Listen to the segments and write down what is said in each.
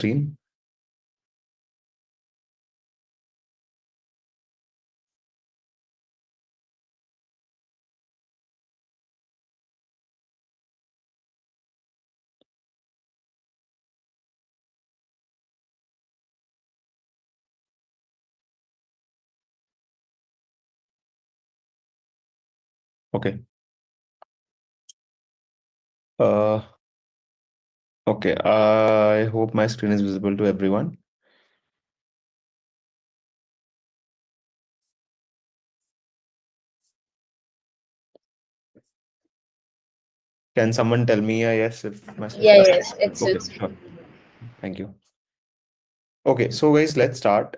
screen. Okay. Uh, okay. I hope my screen is visible to everyone. Can someone tell me yes if my screen? Yeah, yes, Okay, it's sure. Thank you. Okay, so guys, let's start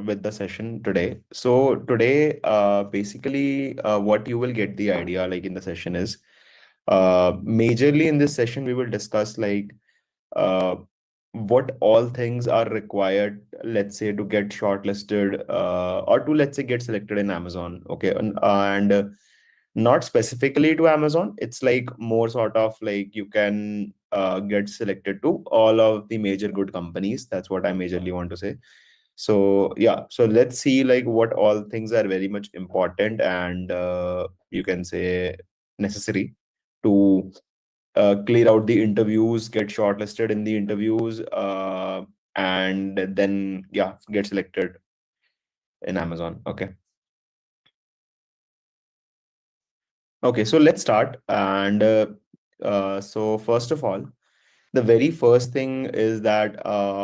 with the session today. So today, basically, what you will get the idea like in the session is, majorly in this session we will discuss like uh, what all things are required, let's say, to get shortlisted or to, let's say, get selected in Amazon. Okay, and not specifically to Amazon. It's like more sort of like you can get selected to all of the major good companies. That's what I majorly want to say. So yeah, so let's see like what all things are very much important and you can say necessary to clear out the interviews, get shortlisted in the interviews, and then yeah, get selected in Amazon. Okay. Okay, so let's start. And so first of all, the very first thing is that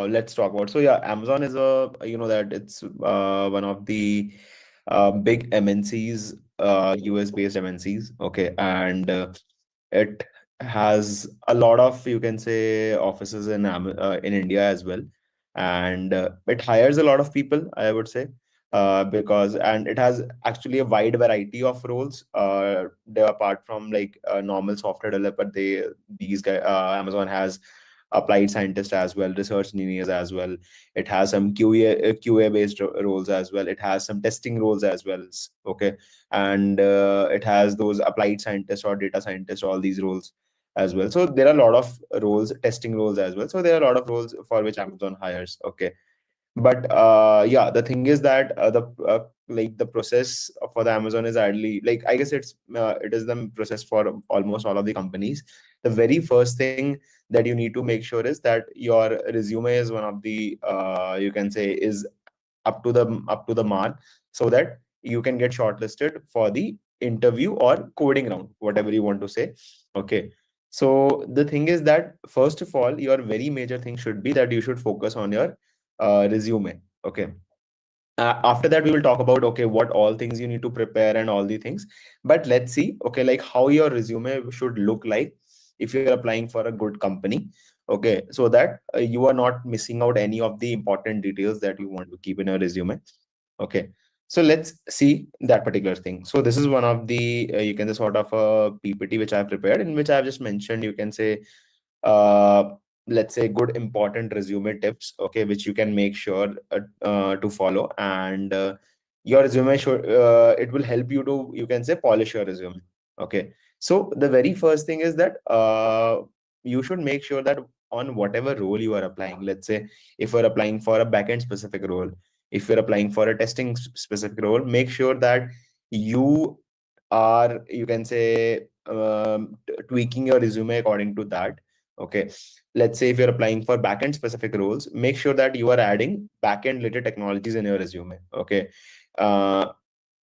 let's talk about. So yeah, Amazon is a, you know, that it's one of the big MNCs, US based MNCs. Okay, and it has a lot of, you can say, offices in in India as well, and it hires a lot of people, I would say, because and it has actually a wide variety of roles. They apart from like a normal software developer, these guys, Amazon has applied scientists as well, research engineers as well. It has some QA based roles as well. It has some testing roles as well. Okay, and it has those applied scientists or data scientists, all these roles as well. So there are a lot of roles, testing roles as well. So there are a lot of roles for which Amazon hires. Okay, but yeah, the thing is that the like the process for the Amazon is ideally, like, I guess it is the process for almost all of the companies. The very first thing that you need to make sure is that your resume is one of the you can say is up to the mark, so that you can get shortlisted for the interview or coding round, whatever you want to say. Okay, so the thing is that first of all, your very major thing should be that you should focus on your resume. Okay, after that we will talk about, okay, what all things you need to prepare and all the things. But let's see, okay, like how your resume should look like if you're applying for a good company. Okay, so that you are not missing out any of the important details that you want to keep in your resume. Okay, so let's see that particular thing. So this is one of the you can say sort of a PPT which I've prepared, in which I've just mentioned, you can say, uh, let's say, good important resume tips, okay, which you can make sure to follow. And your resume should it will help you to, you can say, polish your resume. Okay, so the very first thing is that you should make sure that on whatever role you are applying, let's say if you're applying for a backend specific role, if you're applying for a testing specific role, make sure that you are, you can say, tweaking your resume according to that. Okay, let's say if you're applying for backend specific roles, make sure that you are adding backend related technologies in your resume. Okay, uh,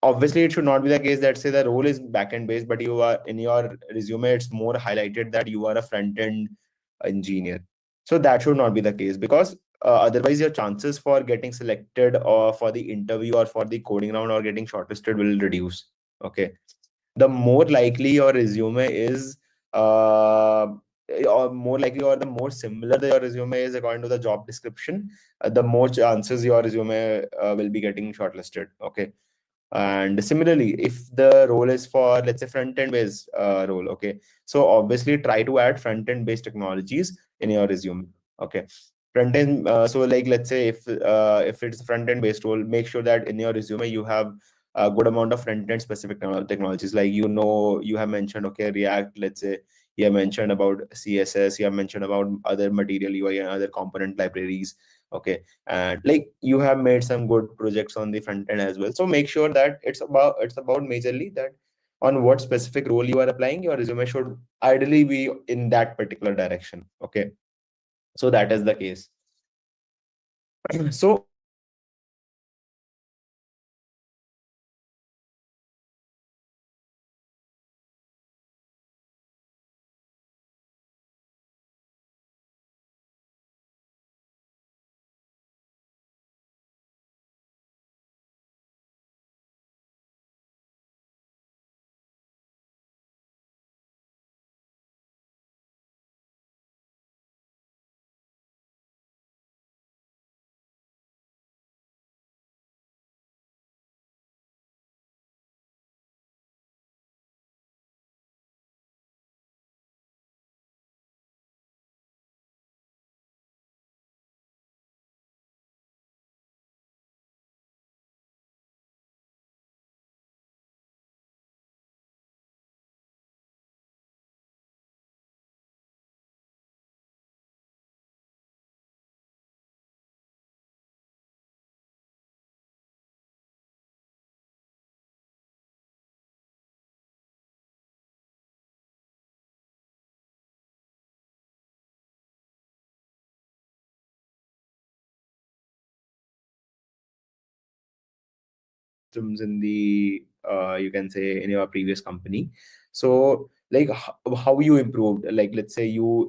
obviously it should not be the case that, say, the role is backend based, but you are in your resume it's more highlighted that you are a front end engineer. So that should not be the case, because otherwise your chances for getting selected or for the interview or for the coding round or getting shortlisted will reduce. Okay, the more likely your resume is uh, or more likely or the more similar your resume is according to the job description, the more chances your resume will be getting shortlisted. Okay, and similarly, if the role is for, let's say, front end based role, okay, so obviously try to add front end based technologies in your resume. Okay, front end. So like, let's say if it's a front end based role, make sure that in your resume you have a good amount of front end specific technologies. Like, you know, you have mentioned, okay, React. Let's say You have mentioned about CSS, you have mentioned about other material UI and other component libraries. Okay, and like you have made some good projects on the front end as well. So make sure that it's about majorly that on what specific role you are applying, your resume should ideally be in that particular direction. Okay, so that is the case. So systems in the you can say in your previous company. So like how you improved, like let's say you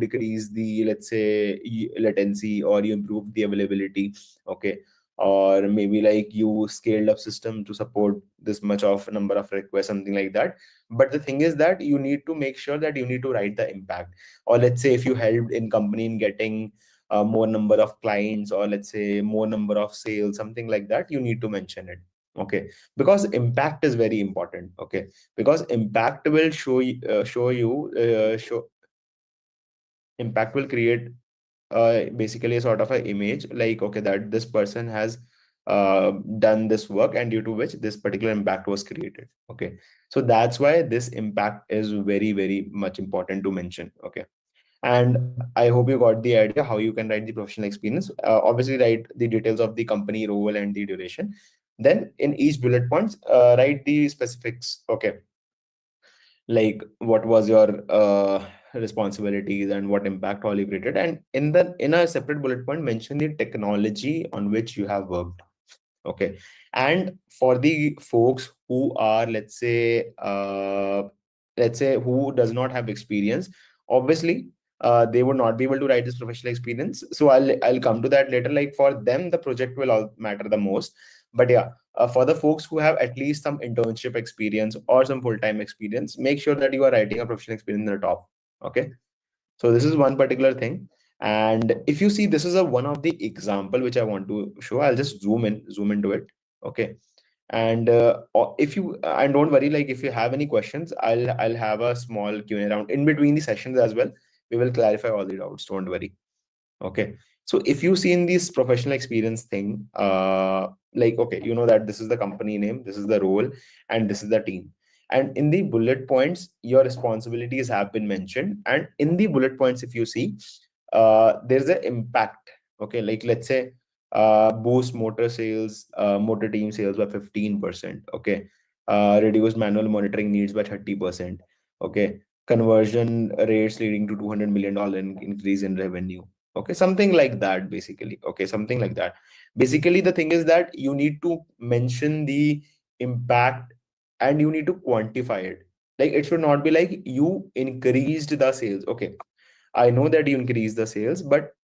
decrease the, let's say, latency, or you improve the availability. Okay, or maybe like you scaled up system to support this much of number of requests, something like that. But the thing is that you need to make sure that you need to write the impact. Or let's say if you helped in company in getting more number of clients, or let's say more number of sales, something like that, you need to mention it. Okay, because impact is very important. Okay, because impact will create basically a sort of an image, like okay, that this person has done this work, and due to which this particular impact was created. Okay, so that's why this impact is very very much important to mention. Okay, and I hope you got the idea how you can write the professional experience. Obviously, write the details of the company role and the duration. Then in each bullet points, write the specifics. Okay, like what was your responsibilities and what impact all you created. And in a separate bullet point, mention the technology on which you have worked. Okay, and for the folks who are, let's say who does not have experience, obviously they would not be able to write this professional experience. So I'll come to that later. Like for them the project will all matter the most. But yeah, for the folks who have at least some internship experience or some full-time experience, make sure that you are writing a professional experience in the top. Okay, so this is one particular thing. And if you see, this is a one of the example which I want to show. I'll just zoom into it. Okay, and if you and don't worry, like if you have any questions, I'll have a small Q&A round in between the sessions as well. We will clarify all the doubts, don't worry. Okay, so if you see in this professional experience thing, like okay, you know that this is the company name, this is the role, and this is the team. And in the bullet points your responsibilities have been mentioned, and in the bullet points if you see, there's an impact. Okay, like let's say boost motor team sales by 15%. Okay, reduce manual monitoring needs by 30%. Okay, conversion rates leading to $200 million increase in revenue. Okay, something like that basically. Okay, something like that. Basically the thing is that you need to mention the impact, and you need to quantify it. Like it should not be like you increased the sales. Okay, I know that you increase the sales, but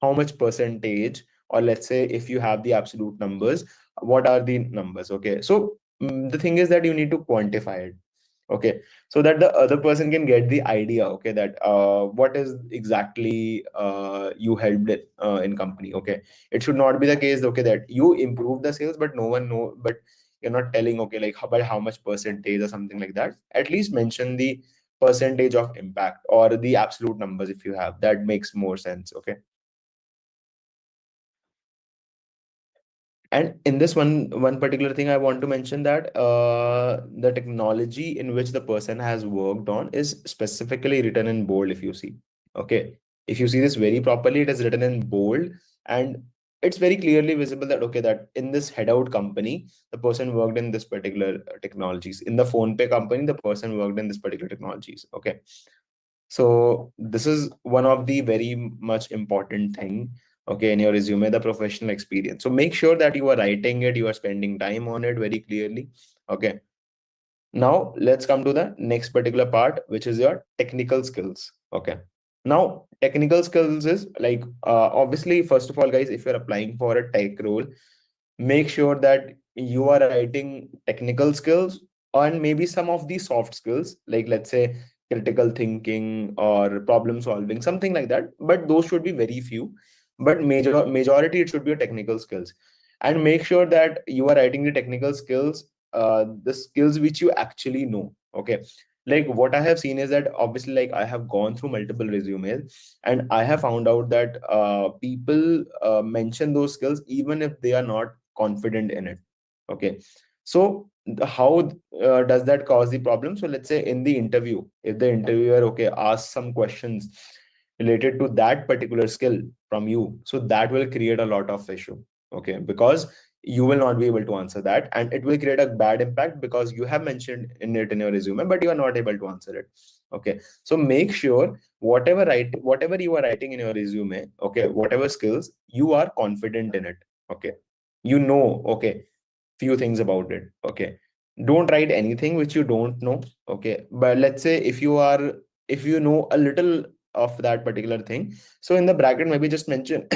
how much percentage? Or let's say if you have the absolute numbers, what are the numbers? Okay, so the thing is that you need to quantify it. Okay, so that the other person can get the idea. Okay, that what is exactly you helped in company. Okay, it should not be the case, okay, that you improve the sales but no one know, but you're not telling, okay, like how, by how much percentage or something like that. At least mention the percentage of impact or the absolute numbers if you have. That makes more sense. Okay, And in this one particular thing, I want to mention that the technology in which the person has worked on is specifically written in bold. If you see, okay, if you see this very properly, it is written in bold, and it's very clearly visible that okay, that in this head out company, the person worked in this particular technologies. In the phone pay company, the person worked in this particular technologies. Okay, so this is one of the very much important thing, okay, in your resume, the professional experience. So make sure that you are writing it, you are spending time on it very clearly. Okay. Now let's come to the next particular part, which is your technical skills. Okay. Now technical skills is like obviously, first of all, guys, if you're applying for a tech role, make sure that you are writing technical skills and maybe some of the soft skills, like let's say critical thinking or problem solving, something like that. But those should be very few. But majority it should be your technical skills. And make sure that you are writing the technical skills, the skills which you actually know. Okay. Like what I have seen is that obviously, like I have gone through multiple resumes and I have found out that people mention those skills even if they are not confident in it. Okay. So how does that cause the problem? So let's say in the interview, if the interviewer, okay, asks some questions related to that particular skill from you, so that will create a lot of issue. Okay, because you will not be able to answer that, and it will create a bad impact because you have mentioned in it in your resume but you are not able to answer it. Okay, so make sure whatever you are writing in your resume, okay, whatever skills, you are confident in it. Okay, you know, okay, few things about it. Okay, don't write anything which you don't know. Okay, but let's say if you know a little of that particular thing, so in the bracket maybe just mention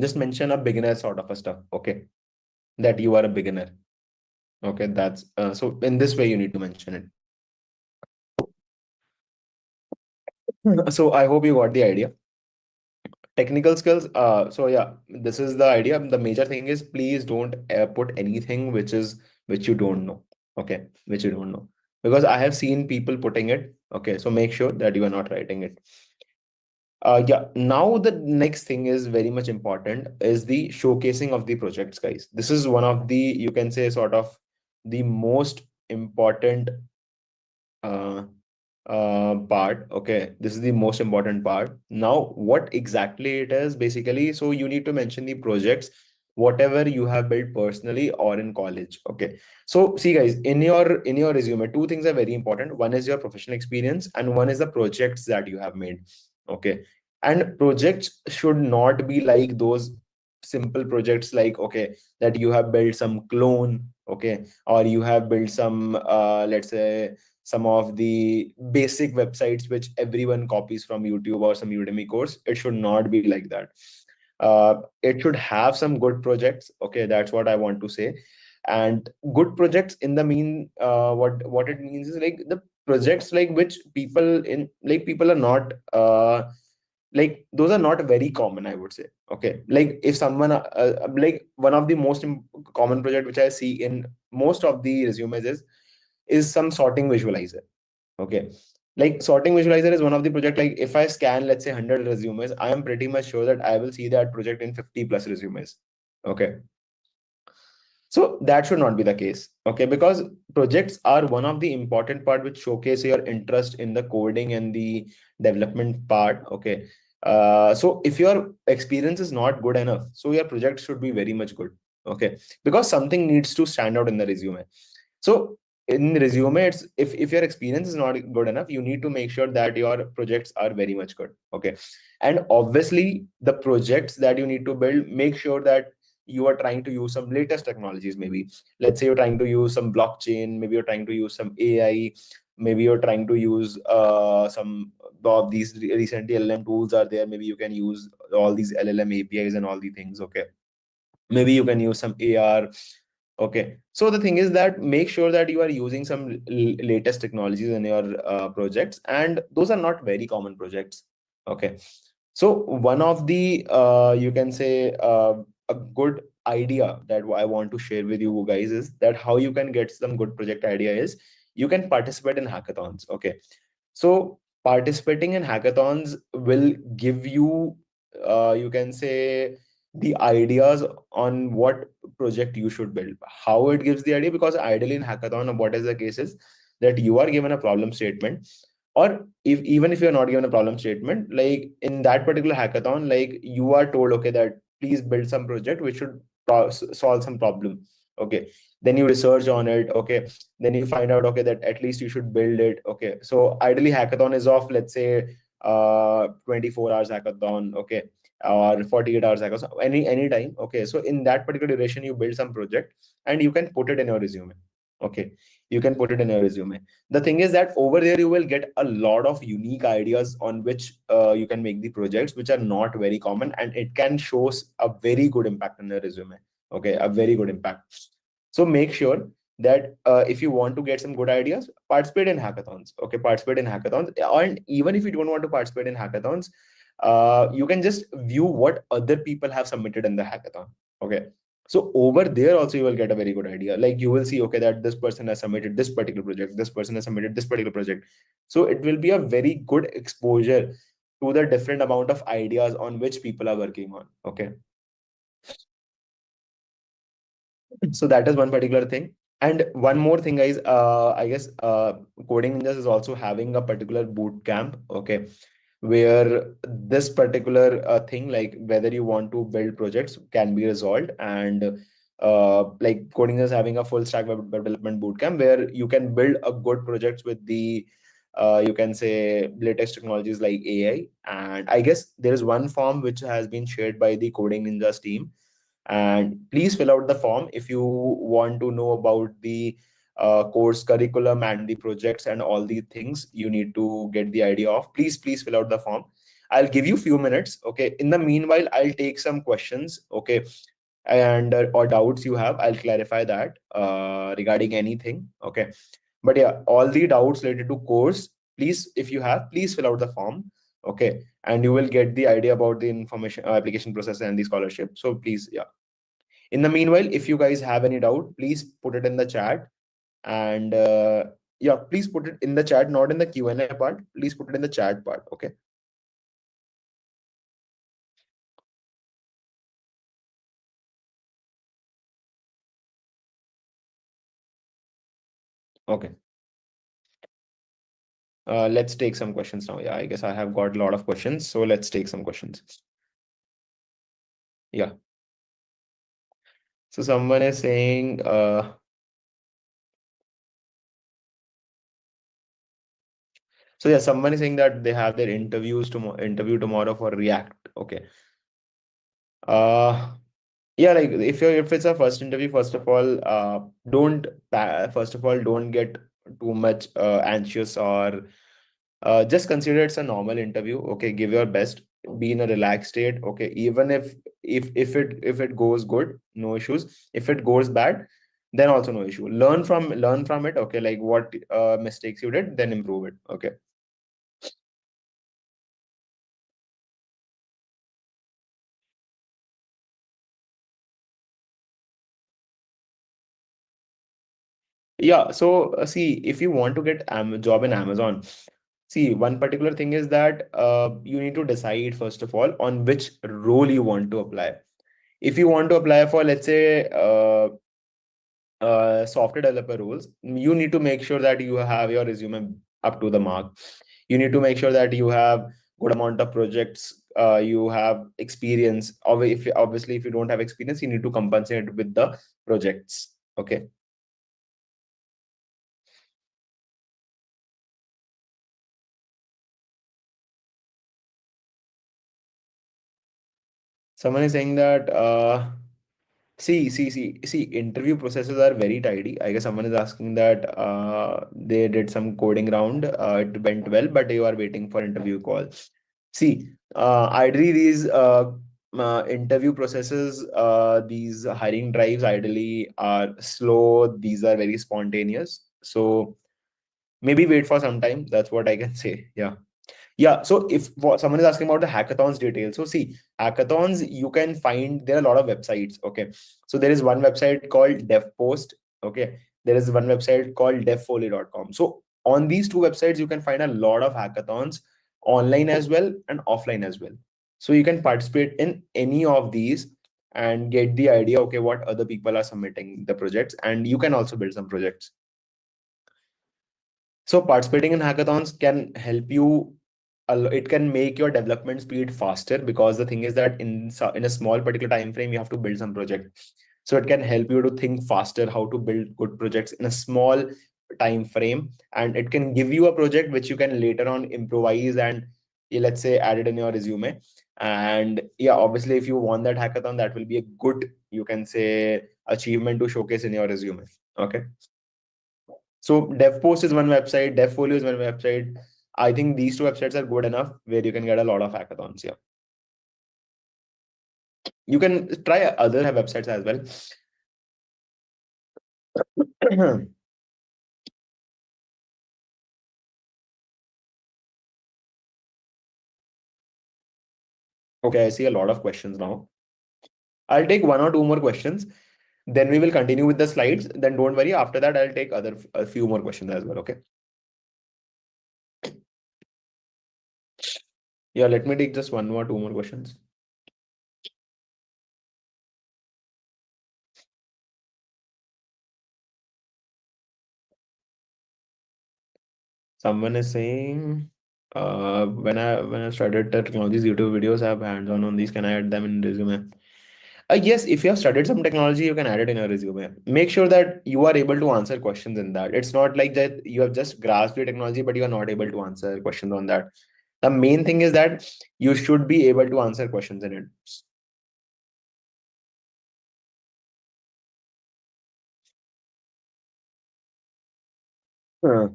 just mention a beginner sort of a stuff. Okay, that you are a beginner. Okay, that's so in this way you need to mention it. So I hope you got the idea. Technical skills, so yeah, this is the idea. The major thing is please don't put anything which you don't know. Okay, which you don't know, because I have seen people putting it. Okay, so make sure that you are not writing it. Yeah, now the next thing is very much important is the showcasing of the projects, guys. This is one of the, you can say, sort of the most important uh, part. Okay, this is the most important part. Now what exactly it is basically, so you need to mention the projects whatever you have built personally or in college. Okay, so see guys, in your resume, two things are very important. One is your professional experience and one is the projects that you have made. Okay, and projects should not be like those simple projects like, okay, that you have built some clone, okay, or you have built some let's say some of the basic websites which everyone copies from YouTube or some Udemy course. It should not be like that. It should have some good projects. Okay, that's what I want to say. And good projects in the mean, what it means is like the projects like which people in like people are not like those are not very common, I would say. Okay, like if someone like one of the most common project which I see in most of the resumes is some sorting visualizer. Okay. Like sorting visualizer is one of the project. Like if I scan, let's say 100 resumes, I am pretty much sure that I will see that project in 50 plus resumes. Okay. So that should not be the case. Okay. Because projects are one of the important part which showcase your interest in the coding and the development part. Okay. So if your experience is not good enough, so your project should be very much good. Okay. Because something needs to stand out in the resume. So in resume, it's if your experience is not good enough, you need to make sure that your projects are very much good. Okay. And obviously the projects that you need to build, make sure that you are trying to use some latest technologies. Maybe let's say you're trying to use some blockchain, maybe you're trying to use some AI, maybe you're trying to use some of these recently LLM tools are there. Maybe you can use all these LLM APIs and all the things. Okay, maybe you can use some AR. Okay, so the thing is that make sure that you are using some latest technologies in your projects, and those are not very common projects. Okay, so one of the you can say a good idea that I want to share with you guys is that how you can get some good project idea is you can participate in hackathons. Okay, so participating in hackathons will give you you can say the ideas on what project you should build. How it gives the idea, because ideally in hackathon, what is the case is that you are given a problem statement, or if even if you're not given a problem statement, like in that particular hackathon, like you are told, okay, that please build some project which should solve some problem. Okay, then you research on it. Okay, then you find out, okay, that at least you should build it. Okay, so ideally hackathon is of, let's say, 24 hours hackathon. Okay, or 48 hours hackathon, any time. Okay, so in that particular duration you build some project and you can put it in your resume. Okay, you can put it in your resume. The thing is that over there you will get a lot of unique ideas on which you can make the projects, which are not very common, and it can show a very good impact on your resume. Okay, a very good impact. So make sure that if you want to get some good ideas, participate in hackathons. Okay, participate in hackathons. And even if you don't want to participate in hackathons, you can just view what other people have submitted in the hackathon. Okay, so over there also you will get a very good idea. Like you will see, okay, that this person has submitted this particular project, this person has submitted this particular project. So it will be a very good exposure to the different amount of ideas on which people are working on. Okay, so that is one particular thing. And one more thing, guys, I guess Coding Ninjas is also having a particular boot camp. Okay, where this particular thing, like whether you want to build projects, can be resolved. And like Coding is having a full stack web development bootcamp where you can build a good projects with the you can say latest technologies like AI. And I guess there is one form which has been shared by the Coding Ninjas team, and please fill out the form if you want to know about the course curriculum and the projects and all the things you need to get the idea of. Please fill out the form. I'll give you few minutes. Okay, in the meanwhile I'll take some questions. Okay, and or doubts you have, I'll clarify that regarding anything. Okay, but yeah, all the doubts related to course, please, if you have, please fill out the form. Okay, and you will get the idea about the information application process and the scholarship. So please, yeah, in the meanwhile, if you guys have any doubt, please put it in the chat. And yeah, please put it in the chat, not in the Q&A part. Please put it in the chat part. Okay. Okay. Let's take some questions now. Yeah, I guess I have got a lot of questions. So let's take some questions. Yeah. So someone is saying, so yeah, someone is saying that they have their interview tomorrow for React. Okay. Uh, yeah, like if it's a first interview, first of all, don't get too much anxious, or just consider it's a normal interview. Okay, give your best, be in a relaxed state. Okay, even if it goes good, no issues. If it goes bad, then also no issue. Learn from it. Okay, like what mistakes you did, then improve it. Okay. Yeah, so see, if you want to get a job in Amazon, see, one particular thing is that you need to decide first of all on which role you want to apply. If you want to apply for, let's say, software developer roles, you need to make sure that you have your resume up to the mark. You need to make sure that you have good amount of projects. You have experience. Obviously, if you don't have experience, you need to compensate with the projects. Okay. Someone is saying that see, interview processes are very tidy. I guess someone is asking that they did some coding round, it went well, but you are waiting for interview call. See, ideally these interview processes, these hiring drives ideally are slow. These are very spontaneous. So maybe wait for some time. That's what I can say. Yeah. Yeah, so if someone is asking about the hackathons details, so see, hackathons you can find, there are a lot of websites. Okay, so there is one website called DevPost. Okay, there is one website called devfolio.com. So on these two websites, you can find a lot of hackathons online as well and offline as well. So you can participate in any of these. and get the idea, okay, what other people are submitting the projects, and you can also build some projects. So participating in hackathons can help you. It can make your development speed faster, because the thing is that in a small particular time frame you have to build some project. So it can help you to think faster how to build good projects in a small time frame, and it can give you a project which you can later on improvise and, let's say, add it in your resume. And yeah, obviously if you won that hackathon, that will be a good, you can say, achievement to showcase in your resume. Okay. So DevPost is one website, DevFolio is one website. I think these two websites are good enough where you can get a lot of hackathons. Yeah. You can try other websites as well. Okay, I see a lot of questions now. I'll take one or two more questions. Then we will continue with the slides. Then don't worry. After that, I'll take a few more questions as well. Okay. Yeah, let me take just one or two more questions. Someone is saying, when I studied technologies, YouTube videos have hands-on on these. Can I add them in resume? Yes, if you have studied some technology, you can add it in your resume. Make sure that you are able to answer questions in that. It's not like that you have just grasped the technology, but you are not able to answer questions on that. The main thing is that you should be able to answer questions in it. Huh.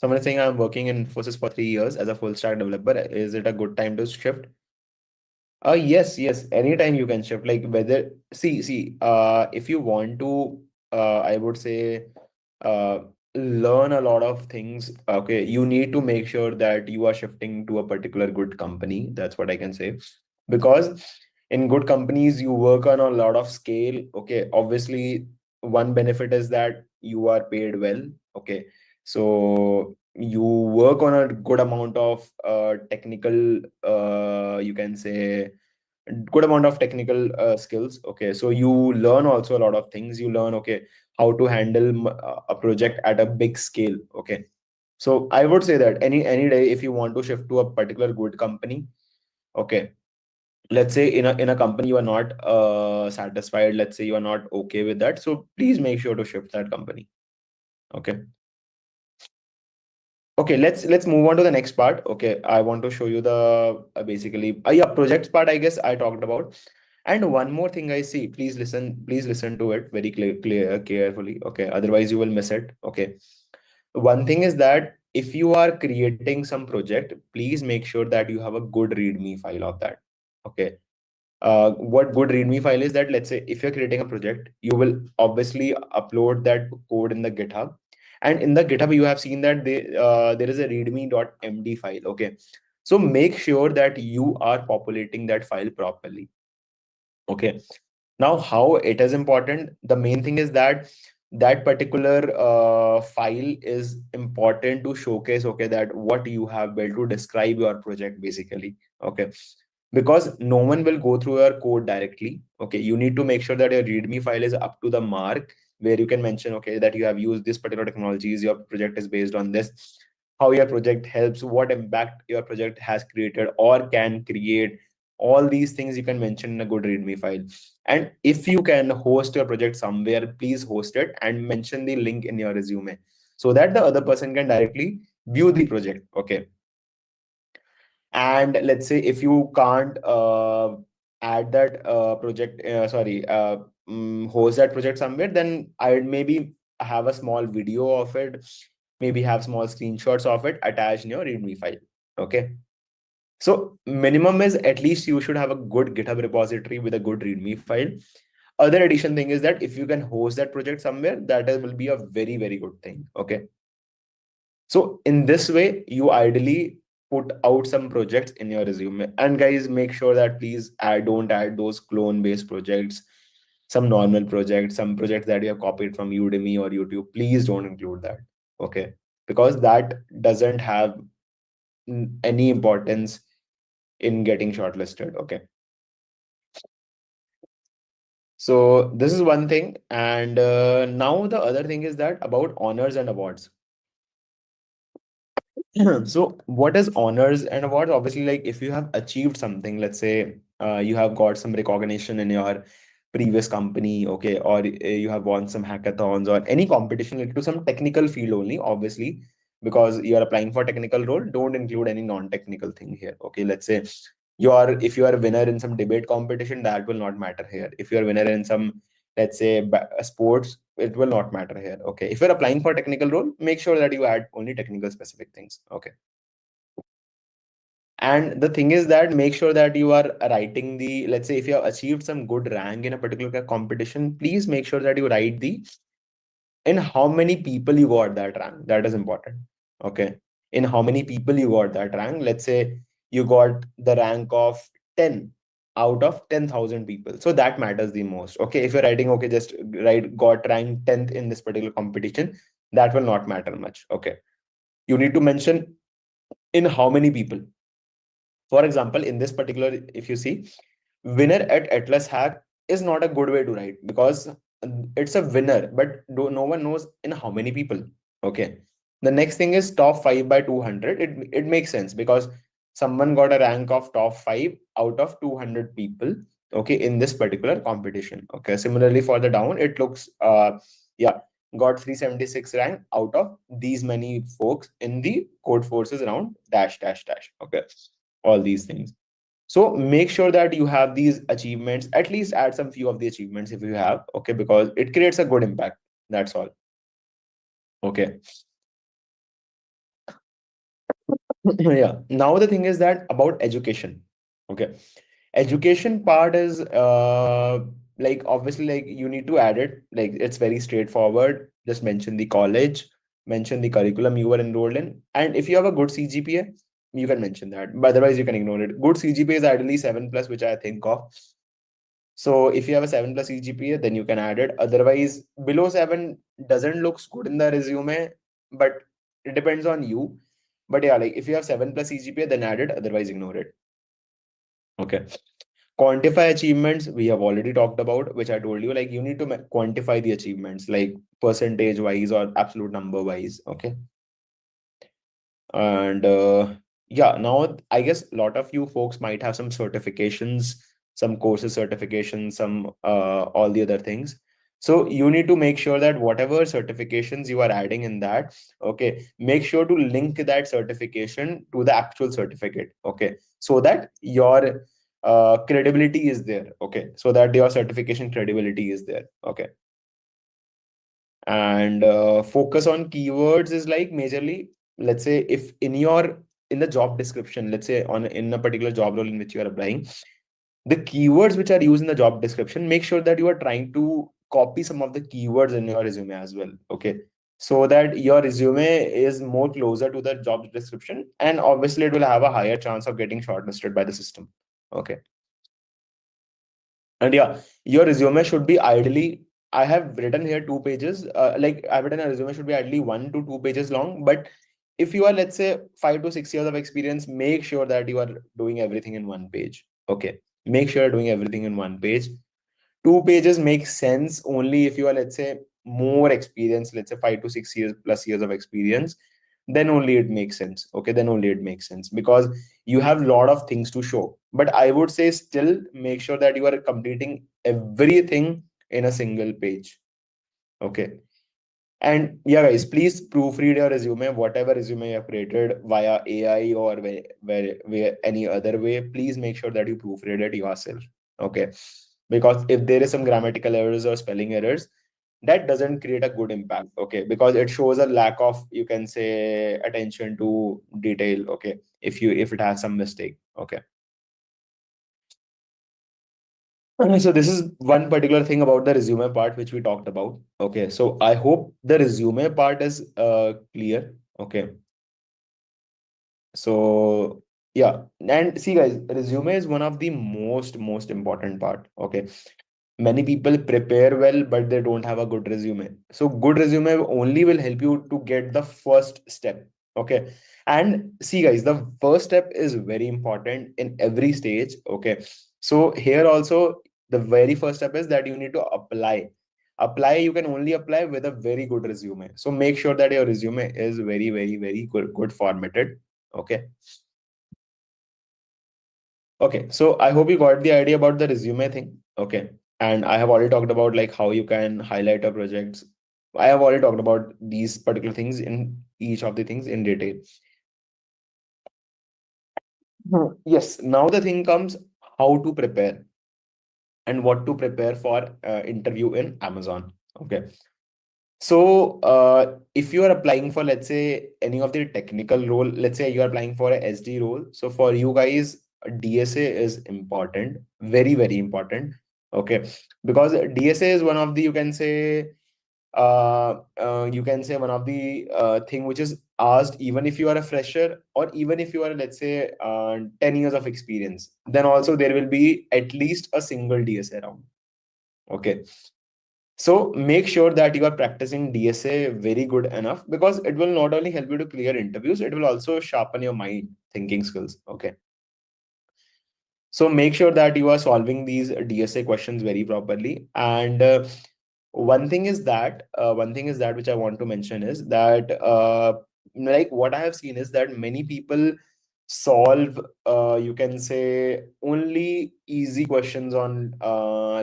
Someone is saying, I'm working in Infosys for 3 years as a full stack developer. Is it a good time to shift? Yes, yes. Anytime you can shift. Like whether if you want to, I would say, uh, learn a lot of things. Okay, you need to make sure that you are shifting to a particular good company. That's what I can say. Because in good companies, you work on a lot of scale. Okay, obviously, one benefit is that you are paid well. Okay, so you work on a good amount of technical, you can say, good amount of technical skills. Okay, so you learn also a lot of things. You learn, okay, how to handle a project at a big scale. Okay, so I would say that any day, if you want to shift to a particular good company, okay, let's say in a company you are not satisfied, let's say you are not okay with that, so please make sure to shift that company. Okay. Okay, let's move on to the next part. Okay, I want to show you the basically, yeah, projects part, I guess I talked about. And one more thing I see, please listen to it very carefully. Okay, otherwise you will miss it. Okay. One thing is that if you are creating some project, please make sure that you have a good README file of that. Okay. What good README file is that, let's say if you're creating a project, you will obviously upload that code in the GitHub. And in the GitHub, you have seen that there is a readme.md file. Okay. So make sure that you are populating that file properly. Okay. Now, how it is important, the main thing is that that particular file is important to showcase, okay, that what you have built, to describe your project basically. Okay, because no one will go through your code directly. Okay, you need to make sure that your readme file is up to the mark, where you can mention, okay, that you have used this particular technologies, your project is based on this, how your project helps, what impact your project has created or can create. All these things you can mention in a good readme file. And if you can host your project somewhere, please host it and mention the link in your resume, so that the other person can directly view the project. Okay. And let's say if you can't add that project sorry host that project somewhere, then I'd maybe have a small video of it, maybe have small screenshots of it attached in your readme file. Okay, so minimum is at least you should have a good GitHub repository with a good readme file. Other addition thing is that if you can host that project somewhere, will be a very, very good thing. Okay. So in this way, you ideally put out some projects in your resume. And guys, make sure that please don't add those clone based projects, some normal projects, some projects that you have copied from Udemy or YouTube. Please don't include that. Okay. Because that doesn't have any importance in getting shortlisted. Okay. So this is one thing. And now the other thing is that about honors and awards. So what is honors and awards? Obviously, like if you have achieved something, let's say you have got some recognition in your previous company, okay, or you have won some hackathons or any competition related to some technical field only, obviously, because you are applying for technical role, don't include any non-technical thing here. Okay, let's say if you are a winner in some debate competition, that will not matter here. If you are a winner in some, let's say, sports, it will not matter here. Okay, if you're applying for technical role, make sure that you add only technical specific things. Okay, and the thing is that make sure that you are writing the, let's say if you have achieved some good rank in a particular competition, please make sure that you write the in how many people you got that rank. That is important. Okay, in how many people you got that rank. Let's say you got the rank of 10 out of 10,000 people, so that matters the most. Okay, if you're writing, okay, just write got rank 10th in this particular competition, that will not matter much. Okay, you need to mention in how many people. For example, in this particular, if you see, winner at Atlas Hack is not a good way to write, because it's a winner, but no one knows in how many people. Okay. The next thing is top 5 by 200. It makes sense because someone got a rank of top 5 out of 200 people. Okay. In this particular competition. Okay. Similarly, for the down, it looks, yeah, got 376 rank out of these many folks in the code forces around dash, dash, dash. Okay. All these things. So make sure that you have these achievements, at least add some few of the achievements if you have, okay, because it creates a good impact. That's all. Okay. Yeah. Now the thing is that about education. Okay. Education part is like obviously like you need to add it. Like it's very straightforward. Just mention the college, mention the curriculum you were enrolled in. And if you have a good CGPA, you can mention that. But otherwise you can ignore it. Good CGPA is ideally 7 plus, which I think of. So if you have a 7 plus CGPA, then you can add it. Otherwise, below 7 doesn't looks good in the resume, but it depends on you. But yeah, like if you have 7 plus CGPA, then add it. Otherwise, ignore it. Okay. Quantify achievements, we have already talked about, which I told you, like you need to quantify the achievements, like percentage wise or absolute number wise. Okay. And yeah, now I guess a lot of you folks might have some certifications, some courses certifications, some all the other things. So you need to make sure that whatever certifications you are adding in that, okay, make sure to link that certification to the actual certificate, okay, so that your credibility is there, okay, so that your certification credibility is there, okay. And focus on keywords is like majorly, let's say if in the job description, let's say on in a particular job role in which you are applying, the keywords which are used in the job description, make sure that you are trying to copy some of the keywords in your resume as well, okay, so that your resume is more closer to the job description, and obviously it will have a higher chance of getting shortlisted by the system. Okay. And yeah, your resume should be ideally, I have written here 2 pages. Like I've written a resume should be ideally 1 to 2 pages long. But if you are, let's say, 5 to 6 years of experience, make sure that you are doing everything in 1 page. Okay. Make sure you're doing everything in 1 page. 2 pages make sense only if you are, let's say, more experienced, let's say 5 to 6 years plus years of experience, then only it makes sense. Okay, then only it makes sense because you have a lot of things to show. But I would say still make sure that you are completing everything in a single page. Okay. And yeah, guys, please proofread your resume, whatever resume you have created via AI or where any other way. Please make sure that you proofread it yourself. Okay. Because if there is some grammatical errors or spelling errors, that doesn't create a good impact. Okay. Because it shows a lack of, you can say, attention to detail. Okay. If it has some mistake. Okay. So this is one particular thing about the resume part which we talked about. Okay, so I hope the resume part is clear. Okay, so yeah, and see guys, resume is one of the most important part. Okay, many people prepare well, but they don't have a good resume. So good resume only will help you to get the first step. Okay, and see guys, the first step is very important in every stage. Okay, so here also The very first step is that you need to apply. Apply, you can only apply with a very good resume. So make sure that your resume is very, very, very good formatted. Okay. Okay, so I hope you got the idea about the resume thing. Okay. And I have already talked about like how you can highlight your projects. I have already talked about these particular things in each of the things in detail. Yes, now the thing comes how to prepare and what to prepare for interview in Amazon. Okay. So, if you are applying for, let's say, any of the technical role, let's say you are applying for a SD role. So, for you guys, DSA is important, very, very important. Okay, because DSA is one of the, you can say one of the thing which is asked even if you are a fresher or even if you are, let's say, 10 years of experience. Then also there will be at least a single DSA round. Okay, so make sure that you are practicing DSA very good enough because it will not only help you to clear interviews, it will also sharpen your mind thinking skills. Okay. So make sure that you are solving these DSA questions very properly. And one thing is that which I want to mention is that like what I have seen is that many people solve you can say only easy questions on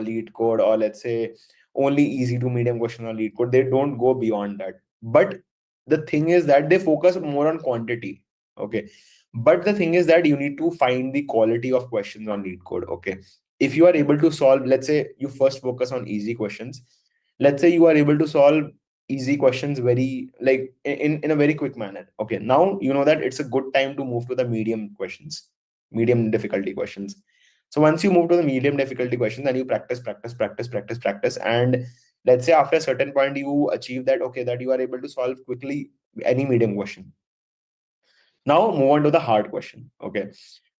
lead code, or let's say only easy to medium question on lead code. They don't go beyond that. But the thing is that they focus more on quantity. Okay, but the thing is that you need to find the quality of questions on lead code. Okay, if you are able to solve, let's say you first focus on easy questions. Let's say you are able to solve easy questions very like in a very quick manner. Okay, now you know that it's a good time to move to the medium questions, medium difficulty questions. So once you move to the medium difficulty questions, then you practice, and let's say after a certain point you achieve that, okay, that you are able to solve quickly any medium question. Now move on to the hard question. Okay,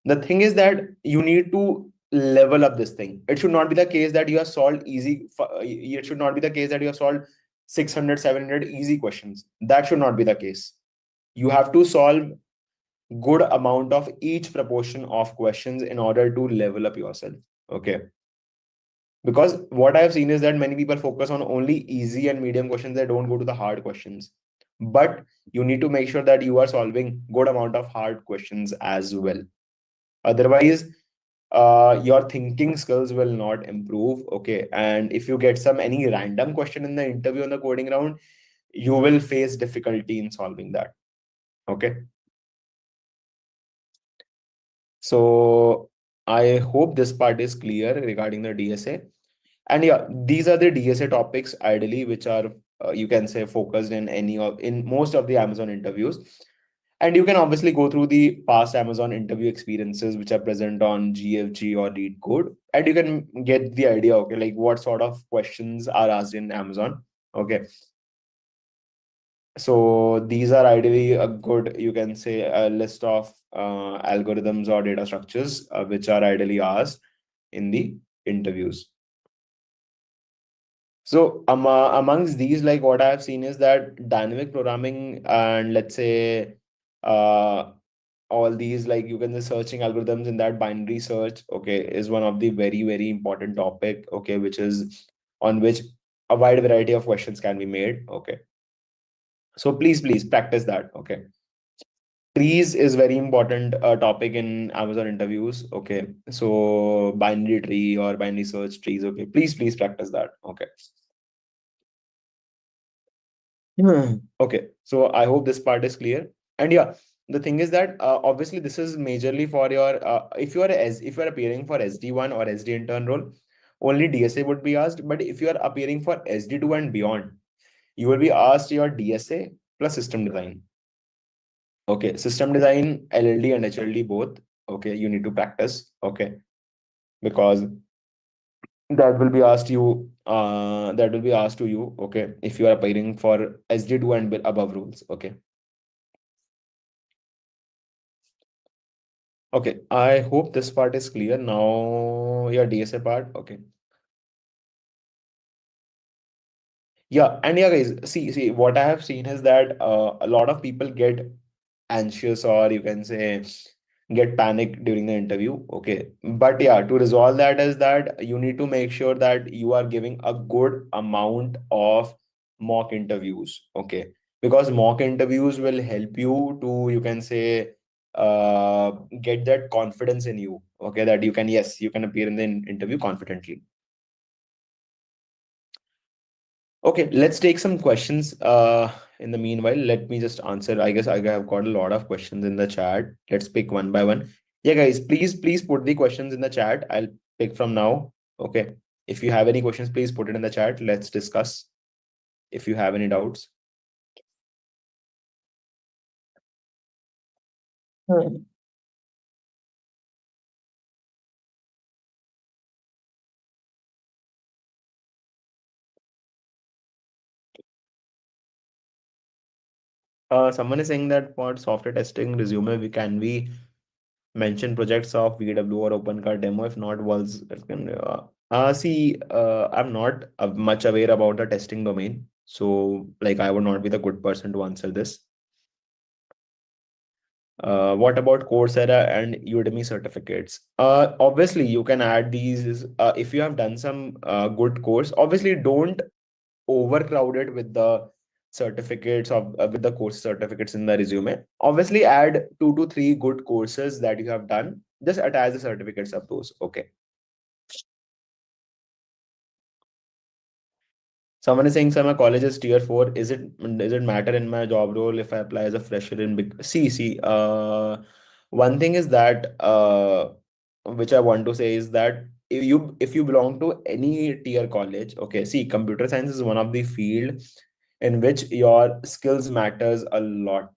the thing is that you need to level up this thing. It should not be the case that you have solved it should not be the case that you have solved 600, 700 easy questions. That should not be the case. You have to solve good amount of each proportion of questions in order to level up yourself. Okay, because what I have seen is that many people focus on only easy and medium questions. They don't go to the hard questions. But you need to make sure that you are solving good amount of hard questions as well. Otherwise, your thinking skills will not improve. Okay, and if you get some any random question in the interview on the coding round, you will face difficulty in solving that. Okay, so I hope this part is clear regarding the DSA. And yeah, these are the DSA topics ideally which are you can say focused in any of in most of the Amazon interviews. And you can obviously go through the past Amazon interview experiences which are present on GFG or Lead Code, and you can get the idea, okay, like what sort of questions are asked in Amazon. Okay. So these are ideally a good, you can say, a list of algorithms or data structures which are ideally asked in the interviews. So amongst these, like what I have seen is that dynamic programming and let's say uh, all these like you can say searching algorithms in that binary search, okay, is one of the very, very important topic, okay, which is on which a wide variety of questions can be made. Okay. So please practice that. Okay. Trees is very important topic in Amazon interviews. Okay. So binary tree or binary search trees. Okay. Please practice that. Okay. Okay, so I hope this part is clear. And yeah, the thing is that obviously this is majorly for your if you are if you are appearing for SD1 or SD intern role, only DSA would be asked. But if you are appearing for SD2 and beyond, you will be asked your DSA plus system design. Okay, system design, LLD and HLD both. Okay, you need to practice. Okay, because that will be asked to you. Okay, if you are appearing for SD2 and above rules. Okay. Okay, I hope this part is clear. Now, your DSA part. Okay. Yeah, and yeah, guys, see, what I have seen is that a lot of people get anxious, or you can say get panic during the interview. Okay. But yeah, to resolve that is that you need to make sure that you are giving a good amount of mock interviews. Okay. Because mock interviews will help you to, you can say, uh get that confidence in you. Okay. That you can, yes, you can appear in the interview confidently. Okay, let's take some questions. In the meanwhile, let me just answer. I guess I have got a lot of questions in the chat. Let's pick one by one. Yeah, guys, please put the questions in the chat. I'll pick from now. Okay. If you have any questions, please put it in the chat. Let's discuss. If you have any doubts. Hmm. Someone is saying that for software testing resume, we mention projects of VW or OpenCar demo. If not, was see, I'm not much aware about the testing domain, so like I would not be the good person to answer this. What about Coursera and Udemy certificates? Obviously, you can add these if you have done some good course. Obviously, don't overcrowded with the certificates of with the course certificates in the resume. Obviously, add 2 to 3 good courses that you have done. Just attach the certificates of those. Okay. Someone is saying, "Sir, my college is tier 4. Does it matter in my job role if I apply as a fresher in big?" See. One thing is that which I want to say is that if you belong to any tier college, okay. See, computer science is one of the field in which your skills matters a lot.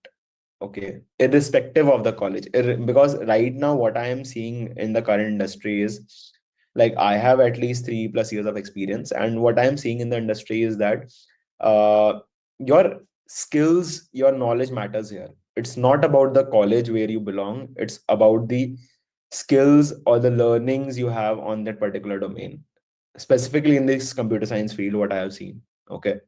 Okay, irrespective of the college. Because right now, what I am seeing in the current industry is like I have at least 3+ years of experience, and what I am seeing in the industry is that uh, your skills, your knowledge matters here. It's not about the college where you belong, it's about the skills or the learnings you have on that particular domain, specifically in this computer science field, what I have seen. Okay.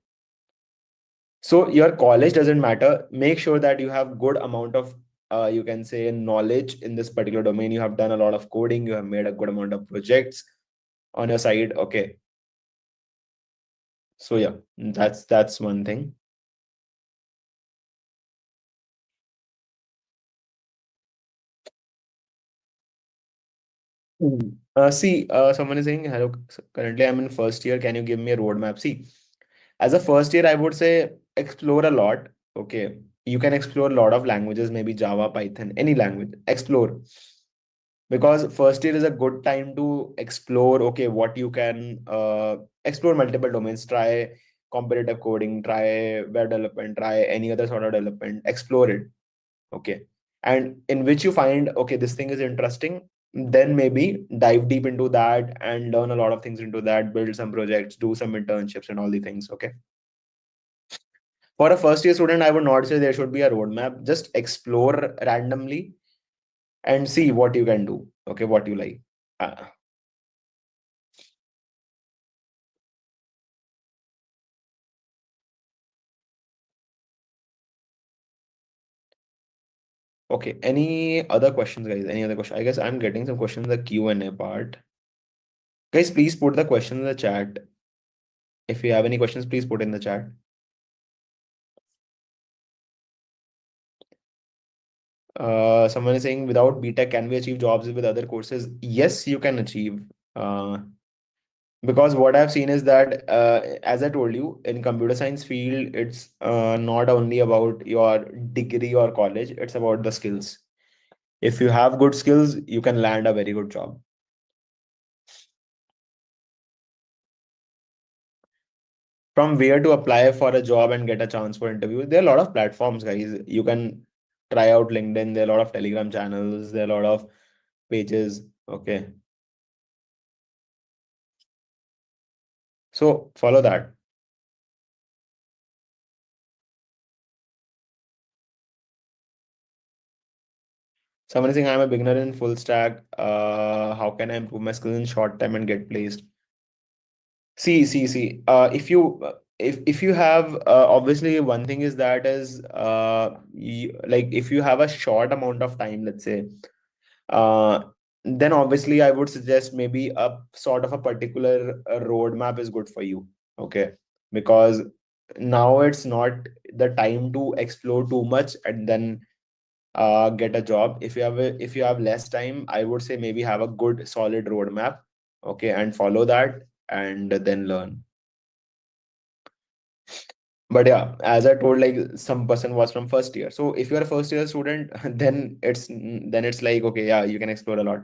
So your college doesn't matter. Make sure that you have good amount of you can say knowledge in this particular domain. You have done a lot of coding. You have made a good amount of projects on your side. Okay. So yeah, that's one thing. See, someone is saying, hello, currently I'm in first year. Can you give me a roadmap? See, as a first year, I would say explore a lot. Okay. You can explore a lot of languages, maybe Java, Python, any language. Explore. Because first year is a good time to explore, okay, what you can explore multiple domains, try competitive coding, try web development, try any other sort of development, explore it. Okay. And in which you find, okay, this thing is interesting, then maybe dive deep into that and learn a lot of things into that, build some projects, do some internships and all the things. Okay. For a first year student, I would not say there should be a roadmap. Just explore randomly and see what you can do. Okay, what you like. uh, Okay. Any other questions, guys? Any other question? I guess I'm getting some questions in the Q&A part. Guys, please put the question in the chat. If you have any questions, please put in the chat. Someone is saying, without BTech, can we achieve jobs with other courses? Yes, you can achieve. Uh, because what I've seen is that, as I told you, in computer science field, it's not only about your degree or college, it's about the skills. If you have good skills, you can land a very good job. From where to apply for a job and get a chance for interview? There are a lot of platforms, guys. You can try out LinkedIn. There are a lot of Telegram channels. There are a lot of pages. Okay. So follow that. Someone is saying, I'm a beginner in full stack. How can I improve my skills in short time and get placed? See. If you have obviously one thing is that is like if you have a short amount of time, let's say uh, then obviously I would suggest maybe a sort of a particular roadmap is good for you. Okay, because now it's not the time to explore too much and then get a job. If you have less time, I would say maybe have a good solid roadmap. Okay, and follow that and then learn. But yeah, as I told, like some person was from first year. So if you're a first year student, then it's like okay, yeah, you can explore a lot.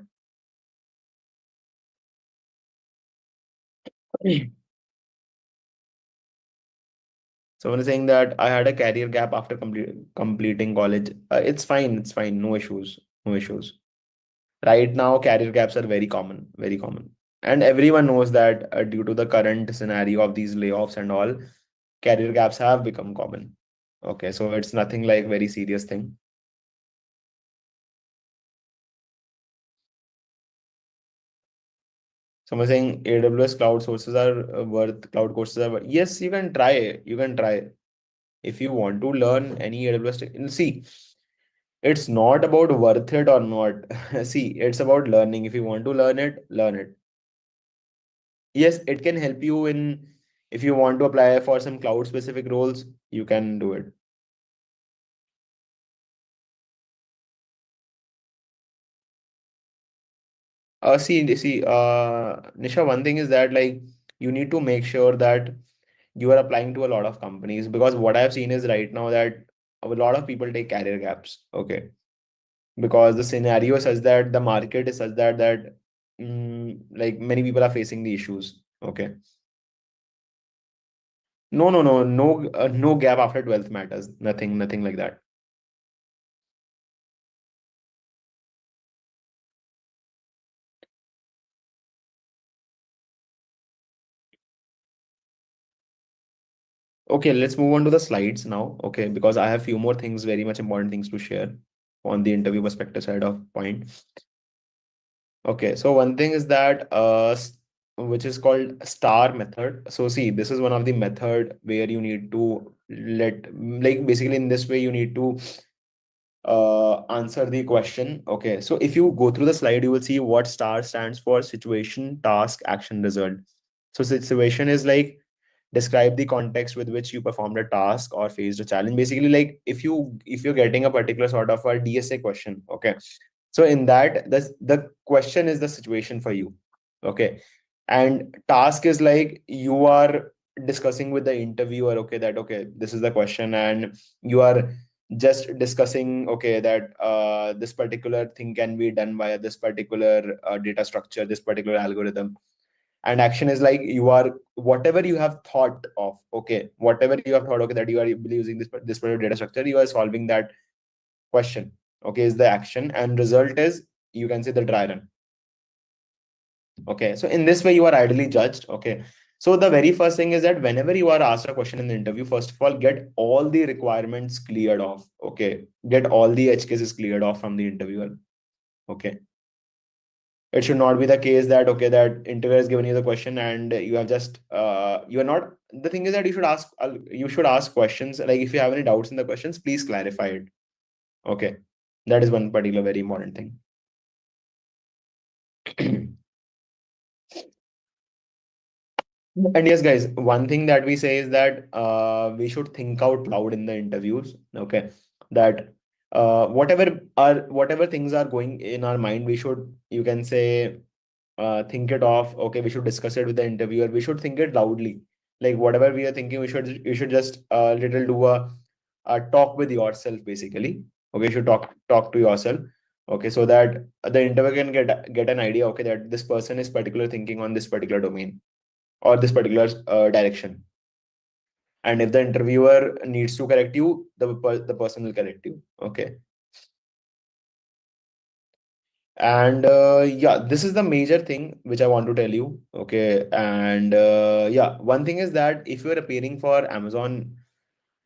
Someone is saying that I had a career gap after completing college. It's fine. It's fine. No issues. No issues. Right now, career gaps are very common. Very common. And everyone knows that due to the current scenario of these layoffs and all, career gaps have become common. Okay, so it's nothing like very serious thing. Someone saying AWS cloud sources are cloud courses are worth. Yes, you can try. You can try. If you want to learn any AWS, see, it's not about worth it or not. See, it's about learning. If you want to learn it, learn it. Yes, it can help you in if you want to apply for some cloud specific roles, you can do it. Nisha, one thing is that like you need to make sure that you are applying to a lot of companies because what I've seen is right now that a lot of people take career gaps. Okay, because the scenario is such that the market is such that like many people are facing the issues. Okay. No, no, no, no, no gap after 12th matters. Nothing, nothing like that. Okay, let's move on to the slides now. Okay, because I have few more things, very much important things to share on the interview perspective side of point. Okay, so one thing is that which is called star method. So see, this is one of the method where you need to like basically in this way you need to answer the question. Okay, so if you go through the slide, you will see what STAR stands for: situation, task, action, result. So situation is like describe the context with which you performed a task or faced a challenge. Basically, like if you're getting a particular sort of a DSA question, okay. So in that, the question is the situation for you. Okay. And task is like you are discussing with the interviewer, okay, that okay, this is the question, and you are just discussing, okay, that this particular thing can be done via this particular data structure, this particular algorithm. And action is like you are whatever you have thought of, okay, whatever you have thought, okay, that you are using this particular data structure, you are solving that question, okay, is the action. And result is you can say the dry run. Okay, so in this way you are ideally judged. Okay, so the very first thing is that whenever you are asked a question in the interview, first of all, get all the requirements cleared off. Okay, get all the edge cases cleared off from the interviewer. Okay, it should not be the case that okay, that interviewer has given you the question and you have just you are not. The thing is that you should ask questions like if you have any doubts in the questions, please clarify it. Okay, that is one particular very important thing. And yes, guys, one thing that we say is that we should think out loud in the interviews. Okay, that whatever things are going in our mind, we should, you can say, think it off. Okay, we should discuss it with the interviewer. We should think it loudly. Like whatever we are thinking, you should just little do a talk with yourself basically. Okay, you should talk to yourself. Okay, so that the interviewer can get an idea. Okay, that this person is particular thinking on this particular domain or this particular direction. And if the interviewer needs to correct you, the person will correct you. Okay. And yeah, this is the major thing which I want to tell you. Okay. And yeah, one thing is that if you're appearing for Amazon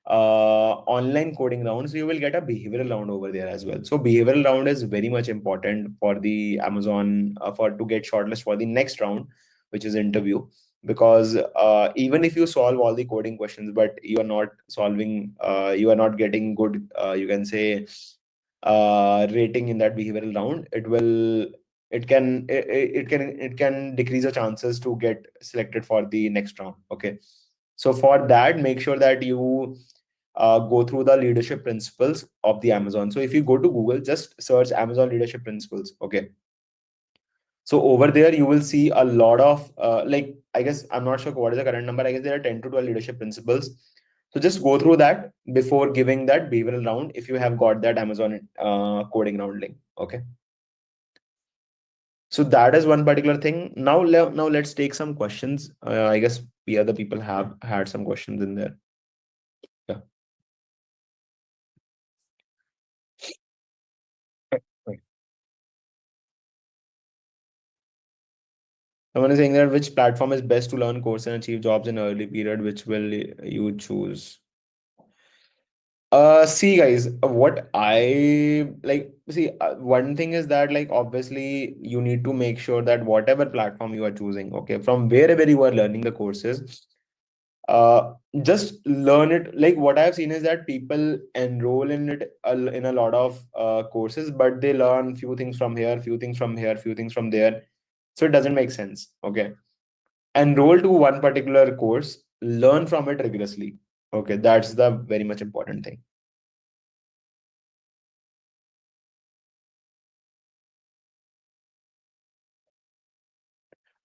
online coding rounds, you will get a behavioral round over there as well. So behavioral round is very much important for the Amazon for to get shortlist for the next round, which is interview. Because even if you solve all the coding questions, but you are not solving, you are not getting good, you can say rating in that behavioral round, it can decrease your chances to get selected for the next round. Okay, so for that, make sure that you go through the leadership principles of the Amazon. So if you go to Google, just search Amazon leadership principles. Okay, so over there you will see a lot of like, I guess, I'm not sure what is the current number. I guess there are 10 to 12 leadership principles. So just go through that before giving that behavioral round if you have got that Amazon coding round link. Okay. So that is one particular thing. Now let's take some questions. I guess the other people have had some questions in there. Yeah. Right. Someone is saying that which platform is best to learn course and achieve jobs in early period, which will you choose? See, guys, what I like, see, one thing is that, like, obviously, you need to make sure that whatever platform you are choosing, okay, from wherever you are learning the courses, just learn it. Like, what I've seen is that people enroll in it in a lot of courses, but they learn few things from here, few things from here, few things from there. So it doesn't make sense. Okay. Enroll to one particular course, learn from it rigorously. Okay. That's the very much important thing.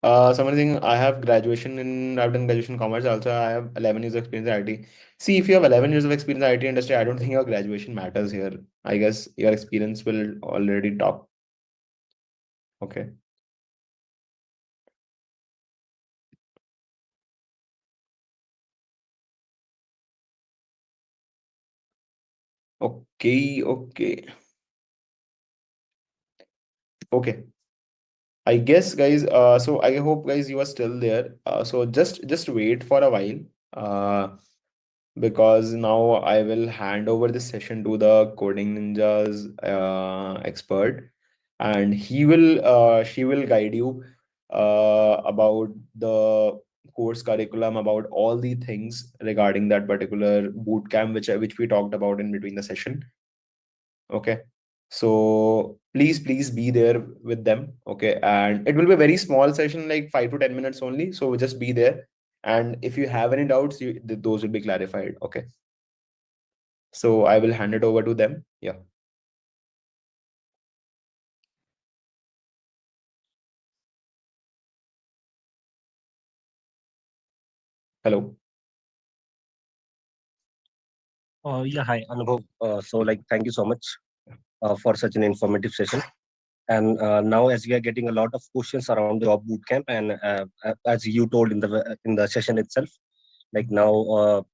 Someone saying I have graduation in I've done graduation in commerce. Also, I have 11 years of experience in IT. See, if you have 11 years of experience in IT industry, I don't think your graduation matters here. I guess your experience will already talk. Okay. Okay. Okay. Okay. I guess, guys. So I hope, guys, you are still there. So just wait for a while. Because now I will hand over this session to the Coding Ninjas expert, and she will guide you about the course curriculum, about all the things regarding that particular boot camp which we talked about in between the session. Okay. So please be there with them. Okay. And it will be a very small session, like 5 to 10 minutes only. So just be there. And if you have any doubts, those will be clarified. Okay. So I will hand it over to them. Yeah. Hello. Yeah, hi, Anubhav. Thank you so much for such an informative session. And now, as we are getting a lot of questions around the job bootcamp, and as you told in the session itself, like now